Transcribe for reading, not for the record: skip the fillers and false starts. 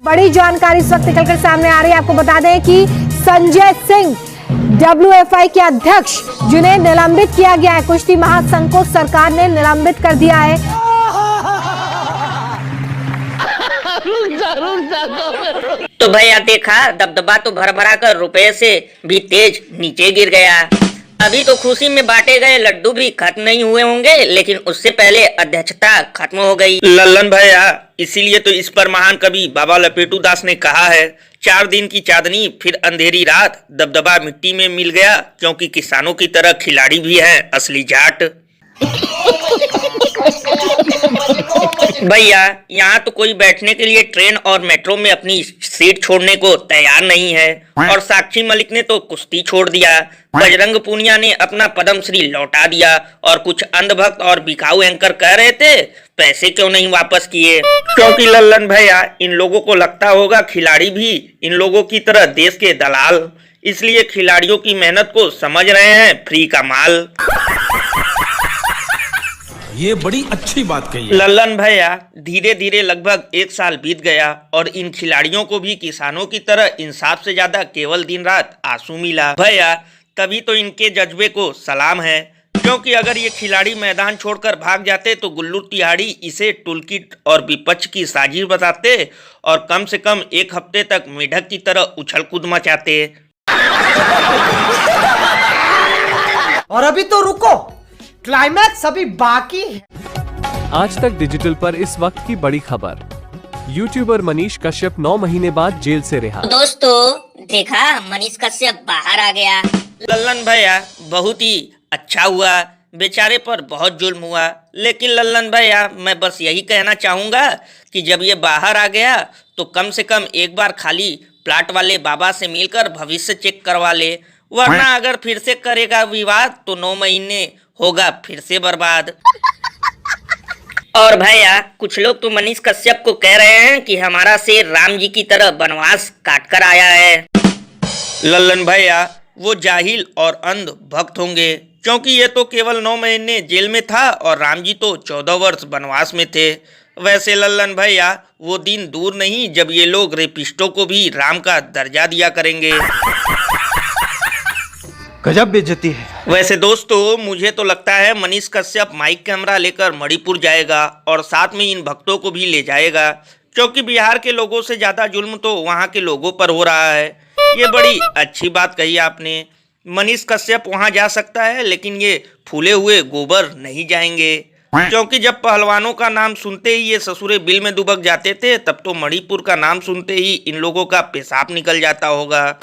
बड़ी जानकारी इस वक्त निकलकर सामने आ रही है। आपको बता दें कि संजय सिंह WFI के अध्यक्ष जिन्हें निलंबित किया गया है, कुश्ती महासंघ को सरकार ने निलंबित कर दिया है। तो भैया देखा, दबदबा तो भर भरा कर रुपए से भी तेज नीचे गिर गया। अभी तो खुशी में बांटे गए लड्डू भी खत्म नहीं हुए होंगे, लेकिन उससे पहले अध्यक्षता खत्म हो गई। लल्लन भैया, इसीलिए तो इस पर महान कवि बाबा लपेटू दास ने कहा है, 4 दिन की चांदनी फिर अंधेरी रात, दबदबा मिट्टी में मिल गया, क्योंकि किसानों की तरह खिलाड़ी भी है असली जाट। भैया, यहाँ तो कोई बैठने के लिए ट्रेन और मेट्रो में अपनी सीट छोड़ने को तैयार नहीं है, और साक्षी मलिक ने तो कुश्ती छोड़ दिया। बजरंग पूनिया ने अपना पद्मश्री लौटा दिया, और कुछ अंधभक्त और बिकाऊ एंकर कह रहे थे पैसे क्यों नहीं वापस किए, क्योंकि लल्लन भैया इन लोगों को लगता होगा खिलाड़ी भी इन लोगों की तरह देश के दलाल, इसलिए खिलाड़ियों की मेहनत को समझ रहे हैं फ्री का माल। ये बड़ी अच्छी बात कही लल्लन भैया, धीरे धीरे लगभग 1 साल बीत गया और इन खिलाड़ियों को भी किसानों की तरह इंसाफ से ज्यादा केवल दिन रात आंसू मिला। भैया, तभी तो इनके जज्बे को सलाम है, क्योंकि अगर ये खिलाड़ी मैदान छोड़कर भाग जाते तो गुल्लू तिहाड़ी इसे टूलकिट और विपक्ष की साजिश बताते और कम से कम 1 हफ्ते तक मेढक की तरह उछल कूद मचाते। और अभी तो रुको, क्लाइमैक्स अभी बाकी है। आज तक डिजिटल पर इस वक्त की बड़ी खबर, यूट्यूबर मनीष कश्यप 9 महीने बाद जेल से रिहा। दोस्तों देखा, मनीष कश्यप बाहर आ गया। लल्लन भैया, बहुत ही अच्छा हुआ, बेचारे पर बहुत जुल्म हुआ, लेकिन लल्लन भैया मैं बस यही कहना चाहूँगा कि जब ये बाहर आ गया तो कम से कम एक बार खाली प्लाट वाले बाबा से मिलकर भविष्य चेक करवा ले, वरना अगर फिर से करेगा विवाद तो 9 महीने होगा फिर से बर्बाद। और भैया, कुछ लोग तो मनीष कश्यप को कह रहे हैं कि हमारा शेर राम जी की तरह वनवास काट कर आया है। लल्लन भैया, वो जाहिल और अंध भक्त होंगे, क्योंकि ये तो केवल 9 महीने जेल में था और राम जी तो 14 वर्ष वनवास में थे। वैसे लल्लन भैया, वो दिन दूर नहीं जब ये लोग रेपिस्टों को भी राम का दर्जा दिया करेंगे। गजब बेइज्जती है। वैसे दोस्तों, मुझे तो लगता है मनीष कश्यप माइक कैमरा लेकर मणिपुर जाएगा और साथ में इन भक्तों को भी ले जाएगा, क्योंकि बिहार के लोगों से ज्यादा जुल्म तो वहाँ के लोगों पर हो रहा है। ये बड़ी अच्छी बात कही आपने। मनीष कश्यप वहाँ जा सकता है, लेकिन ये फूले हुए गोबर नहीं जाएंगे, क्योंकि जब पहलवानों का नाम सुनते ही ये ससुरे बिल में दुबक जाते थे, तब तो मणिपुर का नाम सुनते ही इन लोगों का पेशाब निकल जाता होगा।